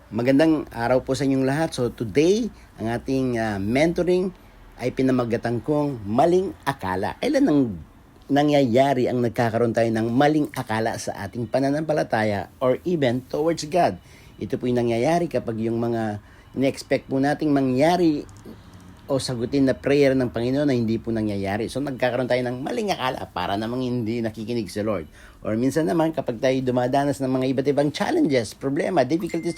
Magandang araw po sa inyong lahat. So today, ang ating mentoring ay pinamagatan kong maling akala. Kailan nangyayari ang nagkakaroon tayo ng maling akala sa ating pananampalataya or even towards God? Ito po yung nangyayari kapag yung mga in-expect po nating mangyari o sagutin na prayer ng Panginoon na hindi po nangyayari. So nagkakaroon tayo ng maling akala para namang hindi nakikinig sa Lord. Or minsan naman kapag tayo dumadanas ng mga iba't ibang challenges, problema, difficulties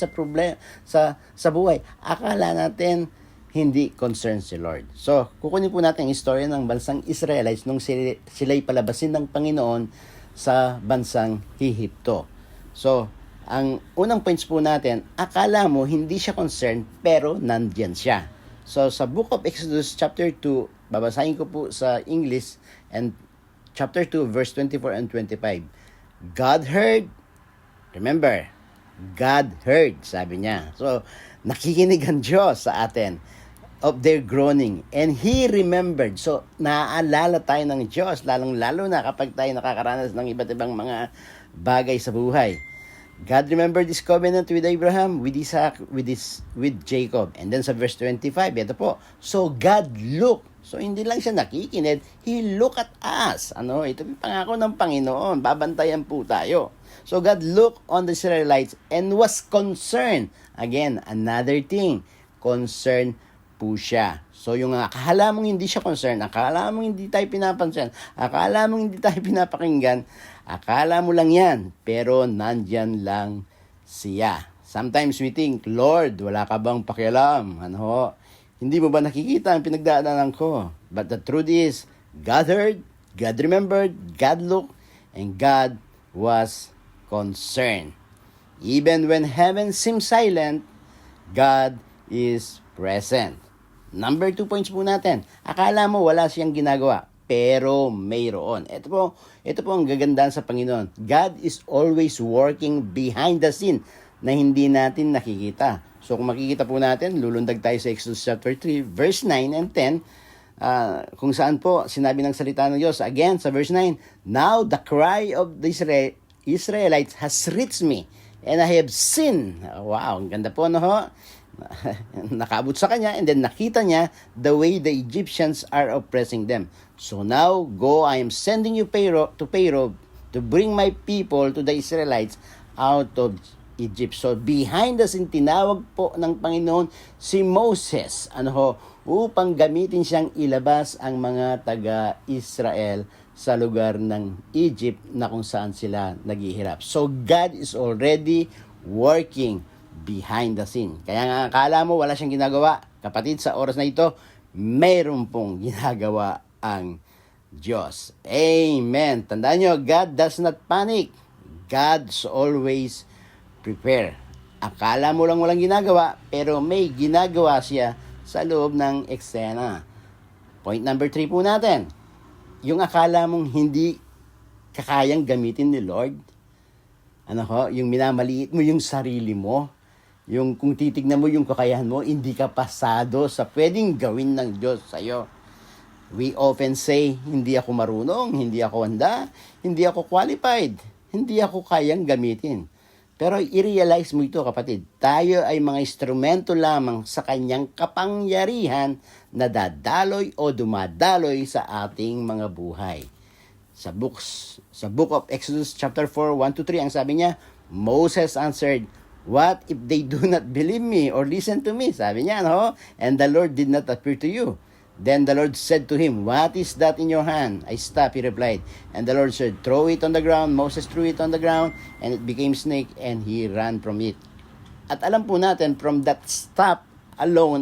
sa buhay, akala natin hindi concerned si Lord. So, kukunin po natin ang istorya ng bansang Israelites nung sila'y palabasin ng Panginoon sa bansang Ehipto. So, ang unang points po natin, akala mo hindi siya concerned pero nandyan siya. So, sa Book of Exodus chapter 2, babasahin ko po sa English and chapter 2 verse 24 and 25. God heard, remember, God heard, sabi niya. So, nakikinig ang Diyos sa atin of their groaning. And He remembered. So, naaalala tayo ng Diyos, lalong-lalo na kapag tayo nakakaranas ng iba't ibang mga bagay sa buhay. God remembered this covenant with Abraham, with Isaac, with Jacob. And then sa verse 25, ito po. So God looked. So hindi lang siya nakikinig, He looked at us. Ito yung pangako ng Panginoon. Babantayan po tayo. So God looked on the Israelites and was concerned. Again, another thing. Concerned po siya. So yung akala mong hindi siya concerned, akala mong hindi tayo pinapansin, akala mong hindi tayo pinapakinggan, akala mo lang yan, pero nandyan lang siya. Sometimes we think, Lord, wala ka bang pakialam? Hindi mo ba nakikita ang pinagdaanan ko? But the truth is, God heard, God remembered, God looked, and God was concerned. Even when heaven seems silent, God is present. Number 2 points po natin. Akala mo wala siyang ginagawa, pero mayroon. Ito po ang gagandahan sa Panginoon. God is always working behind the scene na hindi natin nakikita. So kung makikita po natin, lulundag tayo sa Exodus chapter 3, verse 9 and 10, kung saan po sinabi ng salita ng Diyos. Again, sa verse 9, Now the cry of the Israelites has reached me, and I have seen. Wow, ang ganda po, nakaabot sa kanya, and then nakita niya the way the Egyptians are oppressing them. So now, go, I am sending you to Pharaoh to bring my people, to the Israelites, out of Egypt. So behind the scene, tinawag po ng Panginoon si Moses, upang gamitin siyang ilabas ang mga taga-Israel sa lugar ng Egypt na kung saan sila naghihirap. So God is already working behind the scene. Kaya nga akala mo wala siyang ginagawa. Kapatid, sa oras na ito, mayroon pong ginagawa ang Diyos. Amen. Tandaan nyo, God does not panic. God's always prepare. Akala mo lang walang ginagawa, pero may ginagawa siya sa loob ng eksena. Point number 3 po natin. Yung akala mong hindi kakayang gamitin ni Lord, yung minamaliit mo yung sarili mo, yung kung titignan mo yung kakayahan mo, hindi ka pasado sa pwedeng gawin ng Diyos sa'yo. We often say, hindi ako marunong, hindi ako handa, hindi ako qualified, hindi ako kayang gamitin. Pero i-realize mo ito, kapatid, tayo ay mga instrumento lamang sa kanyang kapangyarihan na dadaloy o dumadaloy sa ating mga buhay. Sa Book of Exodus chapter 4, 1-3, ang sabi niya, Moses answered, What if they do not believe me or listen to me? Sabi niya, And the Lord did not appear to you. Then the Lord said to him, What is that in your hand? A staff, he replied. And the Lord said, Throw it on the ground. Moses threw it on the ground, and it became snake, and he ran from it. At alam po natin, from that staff alone,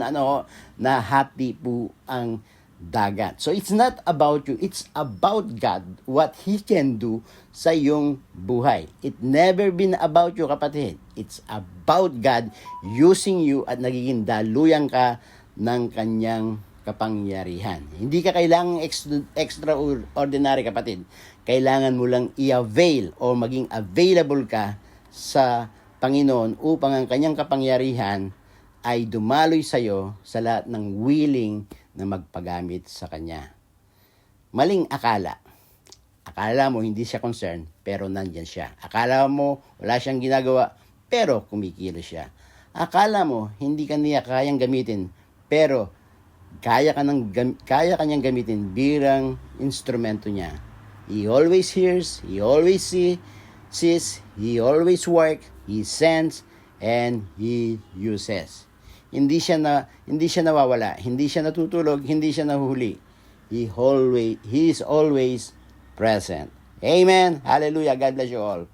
na hati po ang dagat. So it's not about you, it's about God, what He can do sa iyong buhay. It never been about you, kapatid. It's about God using you at nagiging daluyan ka ng kanyang kapangyarihan. Hindi ka kailangang extraordinary, kapatid. Kailangan mo lang i-avail o maging available ka sa Panginoon upang ang kanyang kapangyarihan ay dumaloy sa iyo sa lahat ng willing na magpagamit sa kanya. Maling akala. Akala mo hindi siya concerned, pero nandyan siya. Akala mo wala siyang ginagawa, pero kumikilos siya. Akala mo, hindi ka niya kayang gamitin, pero kaya kanyang gamitin bilang instrumento niya. He always hears, he always sees, he always work, he sends, and he uses. Hindi siya nawawala, hindi siya natutulog, hindi siya nahuhuli. He is always present. Amen. Hallelujah. God bless you all.